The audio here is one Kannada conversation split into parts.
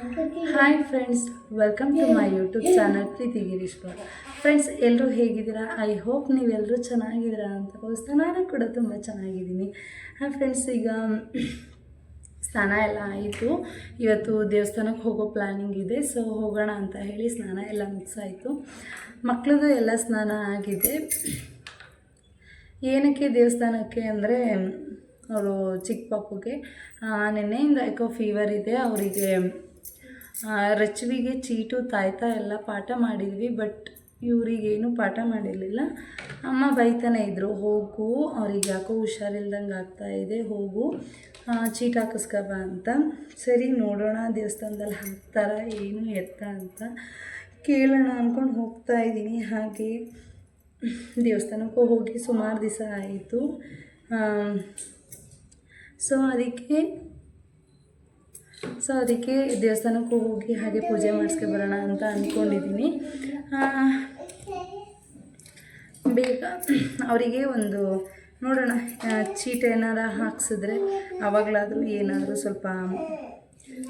Hi friends, welcome to my YouTube channel Preethi Girishwar. Friends, ಎಲ್ಲರೂ ಹೇಗಿದ್ದೀರಾ? ಐ ಹೋಪ್ ನೀವೆಲ್ಲರೂ ಚೆನ್ನಾಗಿದ್ದೀರಾ ಅಂತ ಭಾವಿಸ್ತಾ ನಾನು ಕೂಡ ತುಂಬ ಚೆನ್ನಾಗಿದ್ದೀನಿ. ಫ್ರೆಂಡ್ಸ್, ಈಗ ಸ್ನಾನ ಎಲ್ಲ ಆಯಿತು. ಇವತ್ತು ದೇವಸ್ಥಾನಕ್ಕೆ ಹೋಗೋ ಪ್ಲ್ಯಾನಿಂಗ್ ಇದೆ, ಸೊ ಹೋಗೋಣ ಅಂತ ಹೇಳಿ ಸ್ನಾನ ಎಲ್ಲ ಮುಗಿಸಾಯಿತು. ಮಕ್ಕಳದು ಎಲ್ಲ ಸ್ನಾನ ಆಗಿದೆ. ಏನಕ್ಕೆ ದೇವಸ್ಥಾನಕ್ಕೆ ಅಂದರೆ, ಅವರು ಚಿಕ್ಕ ಪಾಪುಗೆ ನಿನ್ನೆಯಿಂದ ಯಾಕೋ ಫೀವರ್ ಇದೆ. ಅವರಿಗೆ ರಚುವಿಗೆ ಚೀಟು ತಾಯ್ತಾ ಎಲ್ಲ ಪಾಠ ಮಾಡಿದ್ವಿ, ಬಟ್ ಇವರಿಗೇನು ಪಾಠ ಮಾಡಿರಲಿಲ್ಲ. ಅಮ್ಮ ಬೈತಾನೆ ಇದ್ದರು, ಹೋಗು ಅವ್ರಿಗೆ ಯಾಕೋ ಹುಷಾರಿಲ್ದಂಗೆ ಆಗ್ತಾಯಿದೆ, ಹೋಗು ಚೀಟ್ ಹಾಕಿಸ್ಕಬ ಅಂತ. ಸರಿ ನೋಡೋಣ ದೇವಸ್ಥಾನದಲ್ಲಿ ಹಾಕ್ತಾರ ಏನು ಎತ್ತ ಅಂತ ಕೇಳೋಣ ಅಂದ್ಕೊಂಡು ಹೋಗ್ತಾಯಿದ್ದೀನಿ. ಹಾಗೆ ದೇವಸ್ಥಾನಕ್ಕೂ ಹೋಗಿ ಸುಮಾರು ದಿವಸ ಆಯಿತು. ಸೊ ಅದಕ್ಕೆ ದೇವಸ್ಥಾನಕ್ಕೂ ಹೋಗಿ ಹಾಗೆ ಪೂಜೆ ಮಾಡಿಸ್ಕೊಬರೋಣ ಅಂತ ಅಂದ್ಕೊಂಡಿದ್ದೀನಿ. ಬೇಗ ಅವರಿಗೆ ಒಂದು ನೋಡೋಣ, ಚೀಟ್ ಏನಾರ ಹಾಕ್ಸಿದ್ರೆ ಆವಾಗಲಾದರೂ ಏನಾದರೂ ಸ್ವಲ್ಪ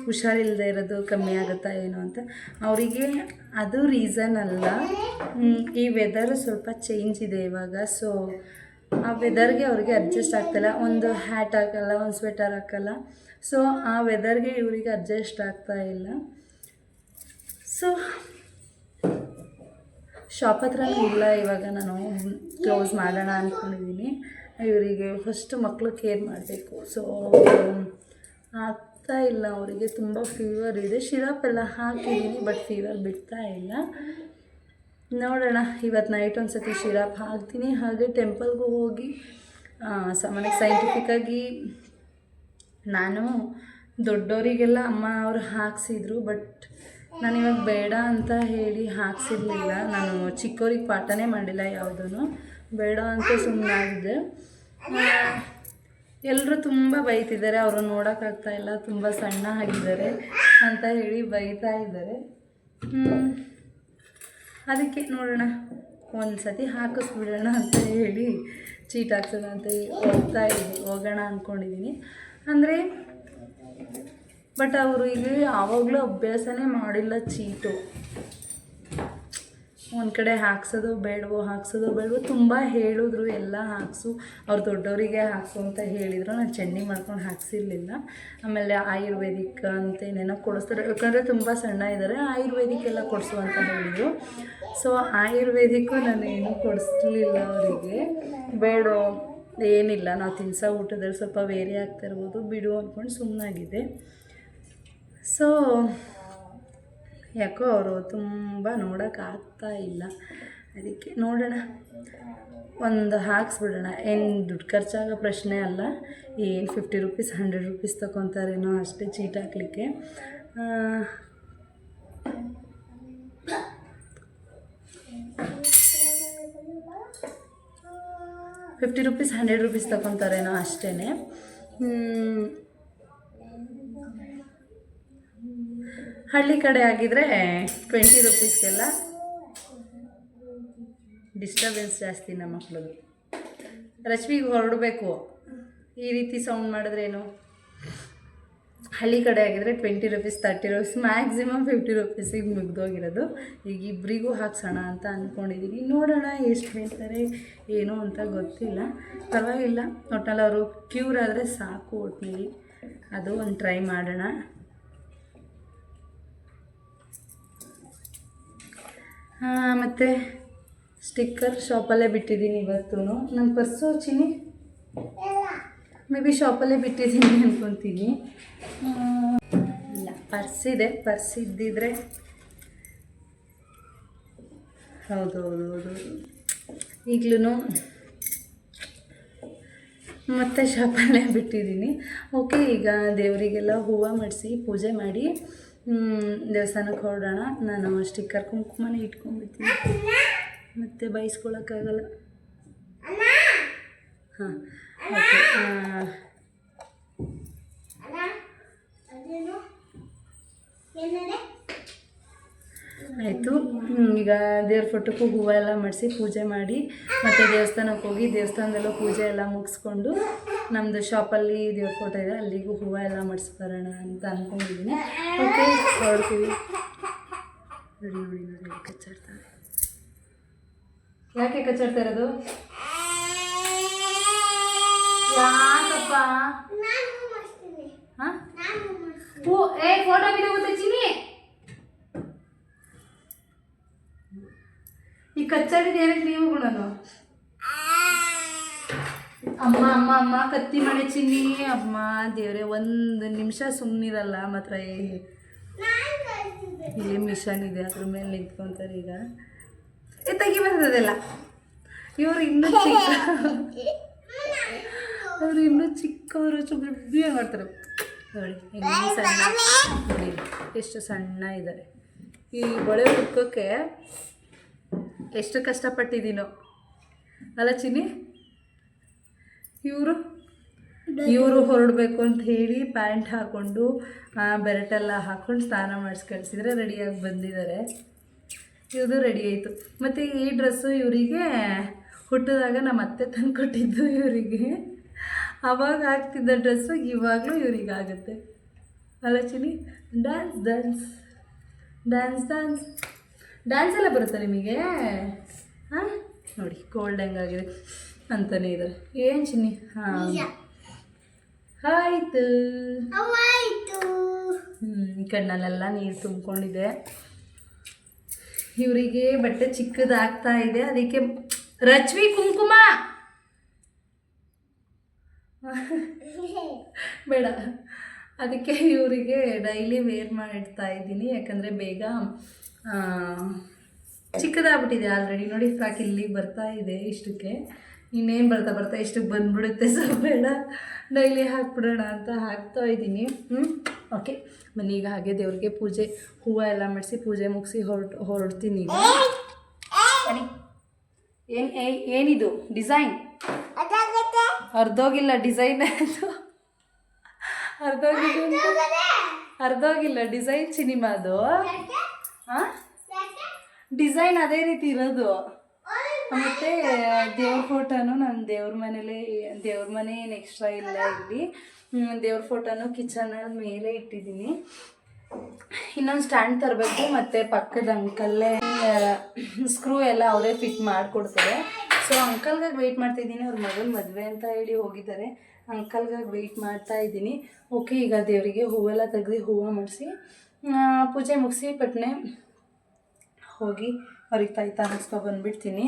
ಹುಷಾರಿಲ್ಲದೆ ಇರೋದು ಕಮ್ಮಿ ಆಗುತ್ತಾ ಏನೋ ಅಂತ. ಅವರಿಗೆ ಅದು ರೀಸನ್ ಅಲ್ಲ, ಈ ವೆದರ್ ಸ್ವಲ್ಪ ಚೇಂಜ್ ಇದೆ ಇವಾಗ. ಸೊ ಆ ವೆದರ್ಗೆ ಅವ್ರಿಗೆ ಅಡ್ಜಸ್ಟ್ ಆಗ್ತಾಯಿಲ್ಲ. ಒಂದು ಹ್ಯಾಟ್ ಹಾಕಲ್ಲ, ಒಂದು ಸ್ವೆಟರ್ ಹಾಕಲ್ಲ. ಸೊ ಆ ವೆದರ್ಗೆ ಇವರಿಗೆ ಅಡ್ಜಸ್ಟ್ ಆಗ್ತಾಯಿಲ್ಲ. ಸೊ ಶಾಪ್ ಹತ್ರನೂ ಇಲ್ಲ ಇವಾಗ. ನಾನು ಕ್ಲೋಸ್ ಮಾಡೋಣ ಅಂದ್ಕೊಂಡಿದ್ದೀನಿ. ಇವರಿಗೆ ಫಸ್ಟ್ ಮಕ್ಕಳು ಕೇರ್ ಮಾಡಬೇಕು. ಸೊ ಆಗ್ತಾ ಇಲ್ಲ, ಅವರಿಗೆ ತುಂಬ ಫೀವರ್ ಇದೆ. ಶಿರಪ್ ಎಲ್ಲ ಹಾಕಿದ್ದೀನಿ, ಬಟ್ ಫೀವರ್ ಬಿಡ್ತಾ ಇಲ್ಲ. ನೋಡೋಣ, ಇವತ್ತು ನೈಟ್ ಒಂದು ಸತಿ ಶಿರಪ್ ಹಾಕ್ತೀನಿ. ಹಾಗೆ ಟೆಂಪಲ್ಗೂ ಹೋಗಿ ಸಾಮಾನ್ಯ ಸೈಂಟಿಫಿಕ್ಕಾಗಿ ನಾನು ದೊಡ್ಡವರಿಗೆಲ್ಲ ಅಮ್ಮ ಅವರು ಹಾಕ್ಸಿದ್ರು, ಬಟ್ ನಾನಿವಾಗ ಬೇಡ ಅಂತ ಹೇಳಿ ಹಾಕ್ಸಿರ್ಲಿಲ್ಲ. ನಾನು ಚಿಕ್ಕವ್ರಿಗೆ ಪಾಠನೇ ಮಾಡಿಲ್ಲ, ಯಾವುದೂ ಬೇಡ ಅಂತ ಸುಮ್ಮನಾಗಿದ್ದೆ. ಎಲ್ಲರೂ ತುಂಬ ಬೈತಿದ್ದಾರೆ, ಅವರು ನೋಡೋಕ್ಕಾಗ್ತಾಯಿಲ್ಲ, ತುಂಬ ಸಣ್ಣ ಆಗಿದ್ದಾರೆ ಅಂತ ಹೇಳಿ ಬೈತಾ ಇದ್ದಾರೆ. ಅದಕ್ಕೆ ನೋಡೋಣ, ಒಂದು ಸತಿ ಹಾಕಿಸ್ಬಿಡೋಣ ಅಂತ ಹೇಳಿ ಚೀಟ್ ಹಾಕ್ಸೋಣ ಅಂತ ಹೋಗೋಣ ಅಂದ್ಕೊಂಡಿದ್ದೀನಿ. ಅಂದರೆ ಬಟ್ ಅವರು ಇಲ್ಲಿ ಯಾವಾಗಲೂ ಅಭ್ಯಾಸನೇ ಮಾಡಿಲ್ಲ ಚೀಟು. ಒಂದು ಕಡೆ ಹಾಕ್ಸೋದು ಬೇಡವೋ ತುಂಬ ಹೇಳಿದ್ರು, ಎಲ್ಲ ಹಾಕ್ಸು, ಅವ್ರು ದೊಡ್ಡವರಿಗೆ ಹಾಕ್ಸು ಅಂತ ಹೇಳಿದರು. ನಾನು ಚಂಡಿ ಮಾಡ್ಕೊಂಡು ಹಾಕ್ಸಿರ್ಲಿಲ್ಲ. ಆಮೇಲೆ ಆಯುರ್ವೇದಿಕ್ ಅಂತ ಏನೇನೋ ಕೊಡಿಸ್ತಾರೆ, ಯಾಕಂದರೆ ತುಂಬ ಸಣ್ಣ ಇದ್ದಾರೆ. ಆಯುರ್ವೇದಿಕ್ ಎಲ್ಲ ಕೊಡಿಸು ಅಂತ ಹೇಳಿದರು. ಸೊ ಆಯುರ್ವೇದಿಕ್ಕು ನಾನು ಏನೂ ಕೊಡಿಸ್ಲಿಲ್ಲ ಅವರಿಗೆ. ಬೇಡ, ಏನಿಲ್ಲ, ನಾವು ತಿನ್ಸೋ ಊಟದಲ್ಲಿ ಸ್ವಲ್ಪ ವೇರಿ ಆಗ್ತಿರ್ಬೋದು ಬಿಡು ಅಂದ್ಕೊಂಡು ಸುಮ್ಮನಾಗಿದೆ. ಸೊ ಯಾಕೋ ಅವರು ತುಂಬ ನೋಡೋಕ್ಕಾಗ್ತಾ ಇಲ್ಲ. ಅದಕ್ಕೆ ನೋಡೋಣ, ಒಂದು ಹಾಕ್ಸ್ಬಿಡೋಣ. ಏನು ದುಡ್ಡು ಖರ್ಚಾಗೋ ಪ್ರಶ್ನೆ ಅಲ್ಲ. ಏನು 50 ರೂಪೀಸ್ 100 ರೂಪೀಸ್ ತೊಗೊತಾರೇನೋ ಅಷ್ಟೇ ಚೀಟ್ ಹಾಕಲಿಕ್ಕೆ. 50 ರೂಪೀಸ್ 100 ರೂಪೀಸ್ ತೊಗೊತಾರೇನೋ ಅಷ್ಟೇ. ಹಳ್ಳಿ ಕಡೆ ಆಗಿದ್ದರೆ 20 ರೂಪೀಸ್ಗೆಲ್ಲ ಡಿಸ್ಟರ್ಬೆನ್ಸ್ ಜಾಸ್ತಿ ನಮ್ಮ ಮಕ್ಕಳದು. ರಶ್ಮಿಗೆ ಹೊರಡಬೇಕು, ಈ ರೀತಿ ಸೌಂಡ್ ಮಾಡಿದ್ರೇನು. ಹಳ್ಳಿ ಕಡೆ ಆಗಿದ್ರೆ 20 ರೂಪೀಸ್ 30 ರೂಪೀಸ್ ಮ್ಯಾಕ್ಸಿಮಮ್ 50 ರೂಪೀಸಿಗೆ ಮುಗ್ದೋಗಿರೋದು. ಈಗ ಇಬ್ಬರಿಗೂ ಹಾಕ್ಸೋಣ ಅಂತ ಅಂದ್ಕೊಂಡಿದ್ದೀನಿ. ನೋಡೋಣ ಎಷ್ಟು ಹೇಳ್ತಾರೆ ಏನು ಅಂತ ಗೊತ್ತಿಲ್ಲ. ಪರವಾಗಿಲ್ಲ, ಒಟ್ನಲ್ಲಿ ಅವರು ಕ್ಯೂರ್ ಆದರೆ ಸಾಕು. ಒಟ್ಟಿನಲ್ಲಿ ಅದು ಒಂದು ಟ್ರೈ ಮಾಡೋಣ. ಮತ್ತು ಸ್ಟಿಕ್ಕರ್ ಶಾಪಲ್ಲೇ ಬಿಟ್ಟಿದ್ದೀನಿ ಇವತ್ತು. ನನ್ನ ಪರ್ಸು ಚಿನಿ ಮೇ ಬಿ ಶಾಪಲ್ಲೇ ಬಿಟ್ಟಿದ್ದೀನಿ ಅಂದ್ಕೊತೀನಿ. ಇಲ್ಲ, ಪರ್ಸಿದೆ. ಪರ್ಸ್ ಇದ್ದಿದ್ರೆ ಹೌದು ಈಗಲೂ ಮತ್ತೆ ಶಾಪಲ್ಲೇ ಬಿಟ್ಟಿದ್ದೀನಿ. ಓಕೆ, ಈಗ ದೇವರಿಗೆಲ್ಲ ಹೂವು ಮಾಡಿಸಿ ಪೂಜೆ ಮಾಡಿ ದೇವಸ್ಥಾನಕ್ಕೆ ಹೊರಡೋಣ. ನಾನು ಸ್ಟಿಕ್ಕರ್ ಕುಂಕುಮನೇ ಇಟ್ಕೊಂಡ್ಬಿಡ್ತೀನಿ, ಮತ್ತು ಬೈಸ್ಕೊಳಕ್ಕಾಗಲ್ಲ. ಹಾಂ, ಓಕೆ. ಆಯಿತು. ಈಗ ದೇವ್ರ ಫೋಟೋಕ್ಕೂ ಹೂವು ಎಲ್ಲ ಮಾಡಿಸಿ ಪೂಜೆ ಮಾಡಿ ಮತ್ತು ದೇವಸ್ಥಾನಕ್ಕೆ ಹೋಗಿ ದೇವಸ್ಥಾನದಲ್ಲೂ ಪೂಜೆ ಎಲ್ಲ ಮುಗಿಸ್ಕೊಂಡು ನಮ್ಮದು ಶಾಪಲ್ಲಿ ದೇವ್ರ ಫೋಟೋ ಇದೆ, ಅಲ್ಲಿಗೂ ಹೂವು ಎಲ್ಲ ಮಾಡಿಸ್ಬರೋಣ ಅಂತ ಅಂದ್ಕೊಂಡಿದ್ದೀನಿ. ಓಕೆ. ಹೊರಡ್ತೀವಿ. ನೋಡಿ ನೋಡಿ ನೋಡಿ ಕಚ್ಚಾಡ್ತಾರೆ. ಯಾಕೆ ಕಚ್ಚಾಡ್ತಾ ಇರೋದು? ಯಾಕಪ್ಪ? ಹಾಂ ಫೋಟೋ ಬಿಡೋ ಚಿನಿ ಈ ಕಚ್ಚಾಡಿದ ಏನಕ್ಕೆ ನೀವು ನಾನು ಅಮ್ಮ ಅಮ್ಮ ಅಮ್ಮ ಕತ್ತಿ ಮಾಡಿ ಚಿನ್ನಿ ಅಮ್ಮ ದೇವ್ರೆ ಒಂದು ನಿಮಿಷ ಸುಮ್ಮನಿರಲ್ಲ ಮಾತ್ರ. ಇಲ್ಲಿ ಮಿಷನ್ ಇದೆ ಅದ್ರ ಮೇಲೆ ನಿಂತ್ಕೊತಾರೆ. ಈಗ ತೆಗಿ ಬರ್ತದೆಲ್ಲ. ಇವರು ಇನ್ನೂ ಅವರು ಇನ್ನೂ ಚಿಕ್ಕವರು ಚುಬ್ಬಿ ಮಾಡ್ತಾರೆ ನೋಡಿ. ಹೆಂಗೆ ಸಣ್ಣ ನೋಡಿ ಎಷ್ಟು ಸಣ್ಣ ಇದ್ದಾರೆ. ಈ ಬಳೆ ಹುಡ್ಕೋಕ್ಕೆ ಎಷ್ಟು ಕಷ್ಟಪಟ್ಟಿದ್ದೀನೋ ಅಲ್ಲ ಚಿನ್ನಿ. ಇವರು ಹೊರಡಬೇಕು ಅಂತ ಹೇಳಿ ಪ್ಯಾಂಟ್ ಹಾಕ್ಕೊಂಡು ಬೆರೆಟೆಲ್ಲ ಹಾಕ್ಕೊಂಡು ಸ್ನಾನ ಮಾಡಿಸಿ ಕಳಿಸಿದ್ರೆ ರೆಡಿಯಾಗಿ ಬಂದಿದ್ದಾರೆ. ಇವ್ರದ್ದು ರೆಡಿ ಆಯಿತು. ಮತ್ತು ಈ ಡ್ರೆಸ್ಸು ಇವರಿಗೆ ಹುಟ್ಟಿದಾಗ ನಮ್ಮ ಅತ್ತೆ ತಂದು ಕೊಟ್ಟಿದ್ದು ಇವರಿಗೆ. ಅವಾಗ ಹಾಕ್ತಿದ್ದ ಡ್ರೆಸ್ಸು ಇವಾಗಲೂ ಇವ್ರಿಗೆ ಆಗುತ್ತೆ ಅಲ್ಲ ಚಿನ್ನಿ. Dance dance dance dance dance ಎಲ್ಲ ಬರುತ್ತಾ ನಿಮಗೆ? ಹಾಂ ನೋಡಿ ಕೋಲ್ಡ್ ಹೆಂಗಾಗಿದೆ ಅಂತಲೇ ಇದ್ದಾರೆ. ಏನು ಚಿನ್ನಿ? ಹಾಂ ಆಯಿತು. ಕಣ್ಣಲ್ಲೆಲ್ಲ ನೀರು ತುಂಬಿಕೊಂಡಿದೆ. ಇವರಿಗೆ ಬಟ್ಟೆ ಚಿಕ್ಕದಾಗ್ತಾ ಇದೆ, ಅದಕ್ಕೆ ರಚ್ವಿ ಕುಂಕುಮ ಬೇಡ, ಅದಕ್ಕೆ ಇವರಿಗೆ ಡೈಲಿ ವೇರ್ ಮಾಡಿಡ್ತಾ ಇದ್ದೀನಿ. ಯಾಕಂದರೆ ಬೇಗ ಚಿಕ್ಕದಾಗ್ಬಿಟ್ಟಿದೆ ಆಲ್ರೆಡಿ. ನೋಡಿ ಫ್ರಾಕ್ ಇಲ್ಲಿಗೆ ಬರ್ತಾ ಇದೆ ಇಷ್ಟಕ್ಕೆ. ಇನ್ನೇನು ಬರ್ತಾ ಬರ್ತಾ ಇಷ್ಟಕ್ಕೆ ಬಂದುಬಿಡುತ್ತೆ. ಸೊ ಬೇಡ ಡೈಲಿ ಹಾಕ್ಬಿಡೋಣ ಅಂತ ಹಾಕ್ತಾ ಇದ್ದೀನಿ. ಓಕೆ ಬನ್ನಿ ಈಗ ಹಾಗೆ ದೇವ್ರಿಗೆ ಪೂಜೆ ಹೂವು ಎಲ್ಲ ಮಾಡಿಸಿ ಪೂಜೆ ಮುಗಿಸಿ ಹೊರಡ್ತೀನಿ ಈಗ. ಬನ್ನಿ. ಏನಿದು ಡಿಸೈನ್? ಅರ್ಧೋಗಿಲ್ಲ ಡಿಸೈನ್ ಅದು. ಅರ್ಧೋಗಿಲ್ಲ ಡಿಸೈನ್ ಸಿನಿಮಾದು. ಹಾಂ ಡಿಸೈನ್ ಅದೇ ರೀತಿ ಇರೋದು. ಮತ್ತು ದೇವ್ರ ಫೋಟೋನು ನನ್ನ ದೇವ್ರ ಮನೆ ಏನು ಎಕ್ಸ್ಟ್ರಾ ಇಲ್ಲ ಇಲ್ಲಿ. ದೇವ್ರ ಫೋಟೋನು ಕಿಚನಲ್ಲಿ ಮೇಲೆ ಇಟ್ಟಿದ್ದೀನಿ. ಇನ್ನೊಂದು ಸ್ಟ್ಯಾಂಡ್ ತರಬೇಕು. ಮತ್ತು ಪಕ್ಕದ ಅಂಕಲ್ಲೇ ಸ್ಕ್ರೂ ಎಲ್ಲ ಅವರೇ ಫಿಟ್ ಮಾಡಿಕೊಡ್ತಾರೆ. ಸೊ ಅಂಕಲ್ಗಾಗಿ ವೆಯ್ಟ್ ಮಾಡ್ತಾಯಿದ್ದೀನಿ. ಅವ್ರ ಮಗನ ಮದುವೆ ಅಂತ ಹೇಳಿ ಹೋಗಿದ್ದಾರೆ. ಅಂಕಲ್ಗಾಗಿ ವೆಯ್ಟ್ ಮಾಡ್ತಾ ಇದ್ದೀನಿ. ಓಕೆ ಈಗ ದೇವರಿಗೆ ಹೂವೆಲ್ಲ ತೆಗೆದು ಹೂವು ಮಾಡಿಸಿ ಪೂಜೆ ಮುಗಿಸಿ ಪಟ್ನೆ ಹೋಗಿ ಅವ್ರಿಗೆ ತಾಯ್ತಾ ಹಾಕ್ಸ್ಕೊ ಬಂದುಬಿಡ್ತೀನಿ.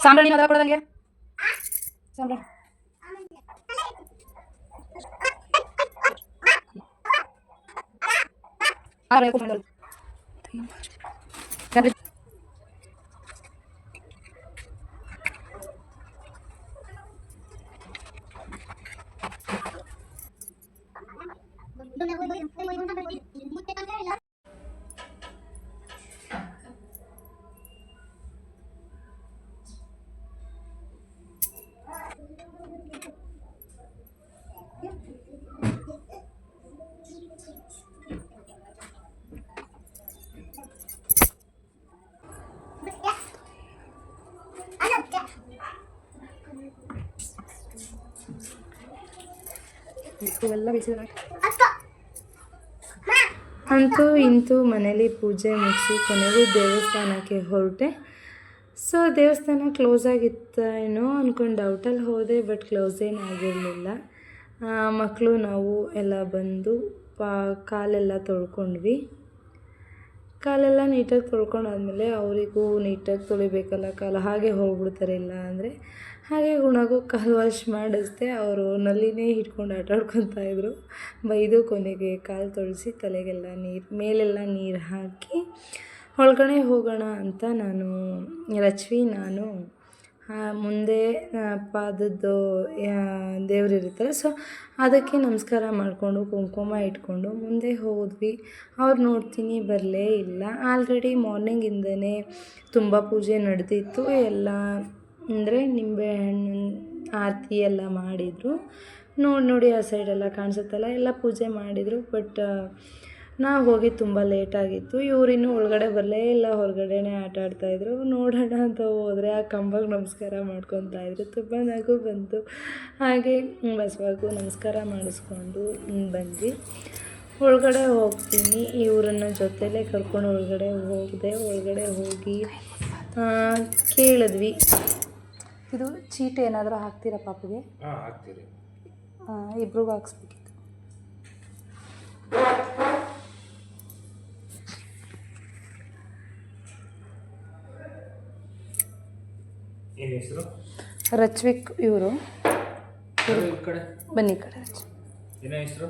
ಸಾಂಬ್ರಾಣಿ ಅದ ಕೊಡೋದಂಗೆ ಸಾಂಬ್ರಾಣಿ ಇವೆಲ್ಲ ಬಿಸಿದ್ರೆ ಅಂತೂ ಇಂತೂ ಮನೇಲಿ ಪೂಜೆ ಮುಗಿಸಿ ಕೊನೆಗೂ ದೇವಸ್ಥಾನಕ್ಕೆ ಹೊರಟೆ. ಸೊ ದೇವಸ್ಥಾನ ಕ್ಲೋಸ್ ಆಗಿತ್ತು ಏನೋ ಅಂದ್ಕೊಂಡು ಡೌಟಲ್ಲಿ ಹೋದೆ, ಬಟ್ ಕ್ಲೋಸ್ ಏನು ಆಗಿರಲಿಲ್ಲ. ಮಕ್ಕಳು ನಾವು ಎಲ್ಲ ಬಂದು ಕಾಲೆಲ್ಲ ತೊಳ್ಕೊಂಡ್ವಿ. ಕಾಲೆಲ್ಲ ನೀಟಾಗಿ ತೊಳ್ಕೊಂಡಾದ್ಮೇಲೆ ಅವರಿಗೂ ನೀಟಾಗಿ ತೊಳಿಬೇಕಲ್ಲ ಕಾಲು, ಹಾಗೆ ಹೋಗ್ಬಿಡ್ತಾರೆ. ಇಲ್ಲ ಅಂದರೆ ಹಾಗೆ ಗುಣಗೂ ಕಾಲು ವಾಶ್ ಮಾಡಿಸ್ದೆ. ಅವರು ನಲ್ಲಿನೇ ಹಿಡ್ಕೊಂಡು ಆಟಾಡ್ಕೊತಾಯಿದ್ರು. ಬೈದು ಕೊನೆಗೆ ಕಾಲು ತೊಳೆಸಿ ತಲೆಗೆಲ್ಲ ಮೇಲೆಲ್ಲ ನೀರು ಹಾಕಿ ಒಳಗಡೆ ಹೋಗೋಣ ಅಂತ ನಾನು ಮುಂದೆ ಪಾದದ್ದು ದೇವರಿರುತ್ತಲ್ಲ, ಸೊ ಅದಕ್ಕೆ ನಮಸ್ಕಾರ ಮಾಡಿಕೊಂಡು ಕುಂಕುಮ ಇಟ್ಕೊಂಡು ಮುಂದೆ ಹೋದ್ವಿ. ಅವ್ರು ನೋಡ್ತೀನಿ ಬರಲೇ ಇಲ್ಲ. ಆಲ್ರೆಡಿ ಮಾರ್ನಿಂಗಿಂದನೇ ತುಂಬ ಪೂಜೆ ನಡೆದಿತ್ತು. ಎಲ್ಲ ಅಂದರೆ ನಿಂಬೆಹಣ್ಣು ಆರತಿ ಎಲ್ಲ ಮಾಡಿದರು. ನೋಡಿ ಆ ಸೈಡೆಲ್ಲ ಕಾಣಿಸುತ್ತಲ್ಲ, ಎಲ್ಲ ಪೂಜೆ ಮಾಡಿದರು. ಬಟ್ ನಾವು ಹೋಗಿ ತುಂಬ ಲೇಟಾಗಿತ್ತು. ಇವರಿನ್ನೂ ಒಳಗಡೆ ಬರಲೇ ಇಲ್ಲ, ಹೊರಗಡೆನೇ ಆಟ ಆಡ್ತಾಯಿದ್ರು. ನೋಡೋಣ ಅಂತ ಹೋದರೆ ಆ ಕಂಬಕ್ಕೆ ನಮಸ್ಕಾರ ಮಾಡ್ಕೊತಾಯಿದ್ರು. ತುಂಬ ನಗು ಬಂತು. ಹಾಗೆ ಬಸವಾಗೂ ನಮಸ್ಕಾರ ಮಾಡಿಸ್ಕೊಂಡು ಬಂದ್ವಿ. ಒಳಗಡೆ ಹೋಗ್ತೀನಿ, ಇವರನ್ನು ಜೊತೆಲೇ ಕರ್ಕೊಂಡು ಒಳಗಡೆ ಹೋಗಿದೆ. ಒಳಗಡೆ ಹೋಗಿ ಕೇಳಿದ್ವಿ, ಇದು ಚೀಟಿ ಏನಾದರೂ ಹಾಕ್ತೀರಾ ಪಾಪಗೆ? ಹಾಕ್ತೀರಿ. ಇಬ್ರಿಗೂ ಹಾಕ್ಸ್ಬೇಕಿತ್ತು. ಏನು ಹೆಸರು? ರಚ್ವಿಕ್. ಇವರು ಕಡೆ ಬನ್ನಿ ಕಡೆ. ಏನ ಹೆಸರು?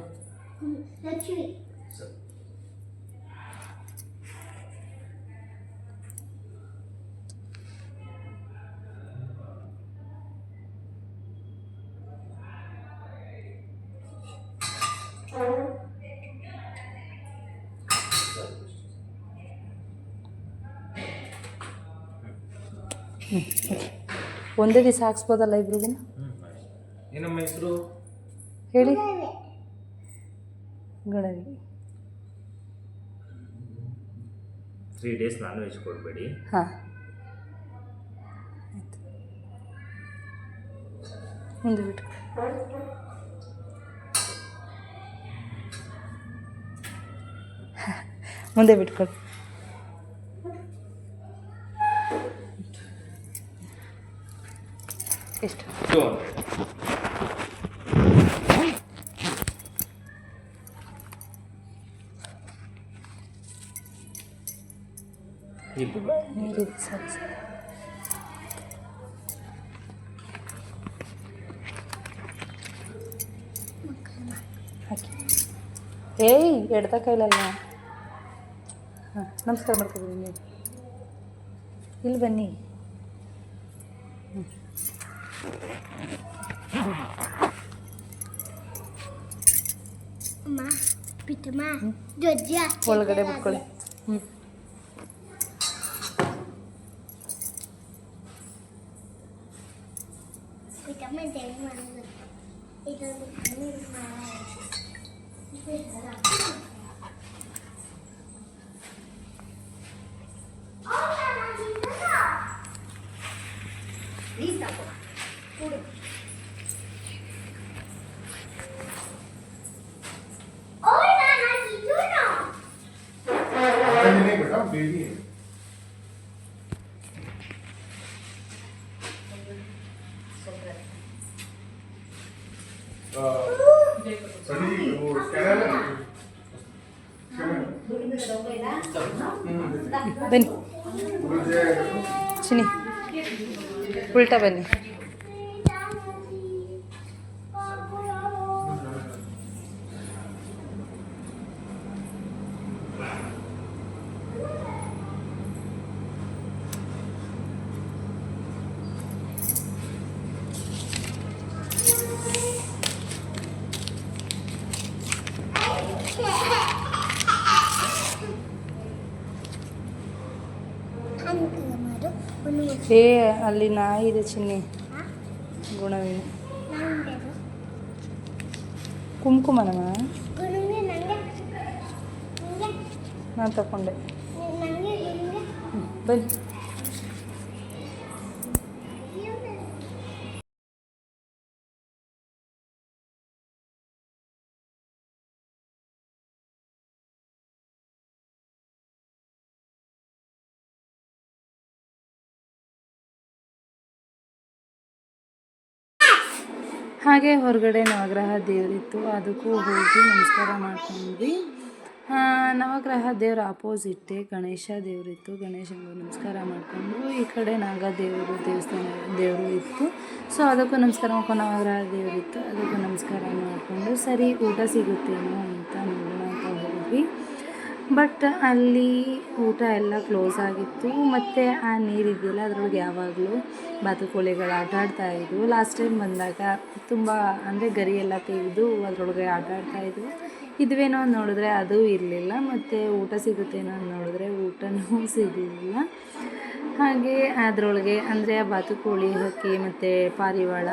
ಒಂದೇ ದಿವಸ ಹಾಕ್ಸ್ಬೋದಲ್ಲ ಇಬ್ರಿಗೂ? ಏನಮ್ಮ ಹೆಸರು ಹೇಳಿ. ಗಣವಿ. 3 days ನಾನ್ ವೆಜ್ ಕೊಡಬೇಡಿ. ಹಾಂ, ಮುಂದೆ ಬಿಟ್ಟು ಮುಂದೆ ಬಿಟ್ಕೊಡಿ. ಎಷ್ಟು? 200. ನೀರಿದೆ, ಸರಿ ಸರಿ. ಹಾಕಿ. ಏಯ್ ಎಡ್ತ ಕೈಲಲ್ಲ. ಹಾಂ, ನಮಸ್ಕಾರ ಮಾಡ್ಕೊಬಿಡಿ ನೀವು. ಇಲ್ಲಿ ಬನ್ನಿ. ಒಳಗಡೆ ಬಿಟ್ಕೊಳ್ಳಿ. ಹ್ಞೂ, बेबी ಬನ್ನಿ ಚಿನಿ, ಉಲ್ಟಾ ಬನ್ನಿ. ಏ ಅಲ್ಲಿ ನಾಯಿ ಇದೆ ಚಿನ್ನಿ, ಗುಣವೇ. ಕುಂಕುಮನಮ್ಮ ನಾನು ತಗೊಂಡೆ. ಬನ್ನಿ. ಹಾಗೆ ಹೊರಗಡೆ ನವಗ್ರಹ ದೇವರಿತ್ತು, ಅದಕ್ಕೂ ಹೋಗಿ ನಮಸ್ಕಾರ ಮಾಡ್ಕೊಂಡ್ವಿ. ನವಗ್ರಹ ದೇವ್ರ ಆಪೋಸಿಟ್ಟೆ ಗಣೇಶ ದೇವರಿತ್ತು, ಗಣೇಶನಿಗೂ ನಮಸ್ಕಾರ ಮಾಡಿಕೊಂಡು ಈ ಕಡೆ ನಾಗ ದೇವರು ಇತ್ತು. ಸೊ ಅದಕ್ಕೂ ನಮಸ್ಕಾರ ಮಾಡ್ಕೊಂಡು ನವಗ್ರಹ ದೇವರಿತ್ತು, ಅದಕ್ಕೂ ನಮಸ್ಕಾರ ಮಾಡಿಕೊಂಡು ಸರಿ ಊಟ ಸಿಗುತ್ತೇನೋ ಅಂತ ನೋಡೋಣ ಅಂತ ಹೋದ್ವಿ. ಬಟ್ ಅಲ್ಲಿ ಊಟ ಎಲ್ಲ ಕ್ಲೋಸ್ ಆಗಿತ್ತು. ಮತ್ತು ಆ ನೀರಿದೆಯಲ್ಲ ಅದರೊಳಗೆ ಯಾವಾಗಲೂ ಬಾತುಕೋಳಿಗಳು ಆಟ ಆಡ್ತಾಯಿದ್ವು. ಲಾಸ್ಟ್ ಟೈಮ್ ಬಂದಾಗ ತುಂಬ ಅಂದರೆ ಗರಿ ಎಲ್ಲ ತೆಗೆದು ಅದರೊಳಗೆ ಆಟ ಆಡ್ತಾಯಿದ್ವು. ಇದುವೇನೋ ನೋಡಿದ್ರೆ ಅದು ಇರಲಿಲ್ಲ. ಮತ್ತು ಊಟ ಸಿಗುತ್ತೇನೋ ಅಂತ ನೋಡಿದ್ರೆ ಊಟನೂ ಸಿಗಲಿಲ್ಲ. ಹಾಗೆ ಅದರೊಳಗೆ ಅಂದರೆ ಆ ಬಾತುಕೋಳಿ, ಹಕ್ಕಿ ಮತ್ತು ಪಾರಿವಾಳ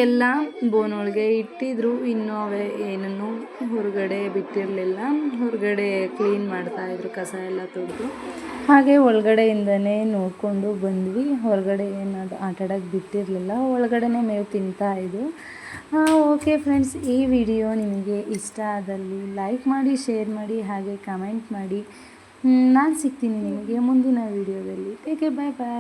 ಎಲ್ಲ ಬೋನೊಳಗೆ ಇಟ್ಟಿದ್ರು. ಇನ್ನೂ ಅವೇ ಏನನ್ನೂ ಹೊರಗಡೆ ಬಿಟ್ಟಿರಲಿಲ್ಲ. ಹೊರಗಡೆ ಕ್ಲೀನ್ ಮಾಡ್ತಾಯಿದ್ರು, ಕಸ ಎಲ್ಲ ತೆಗೆದು. ಹಾಗೆ ಒಳಗಡೆಯಿಂದನೇ ನೋಡಿಕೊಂಡು ಬಂದ್ವಿ. ಹೊರಗಡೆ ಏನಾದ್ರು ಆಟ ಆಡೋಕ್ಕೆ ಬಿಟ್ಟಿರಲಿಲ್ಲ, ಒಳಗಡೆನೇ ಮೇವು ತಿಂತಾಯಿದ್ರು. ಓಕೆ ಫ್ರೆಂಡ್ಸ್, ಈ ವಿಡಿಯೋ ನಿಮಗೆ ಇಷ್ಟ ಆದಲ್ಲಿ ಲೈಕ್ ಮಾಡಿ, ಶೇರ್ ಮಾಡಿ, ಹಾಗೆ ಕಮೆಂಟ್ ಮಾಡಿ. ನಾನು ಸಿಗ್ತೀನಿ ನಿಮಗೆ ಮುಂದಿನ ವಿಡಿಯೋದಲ್ಲಿ. ಟೇಕ್ ಕೇರ್, ಬಾಯ್ ಬಾಯ್.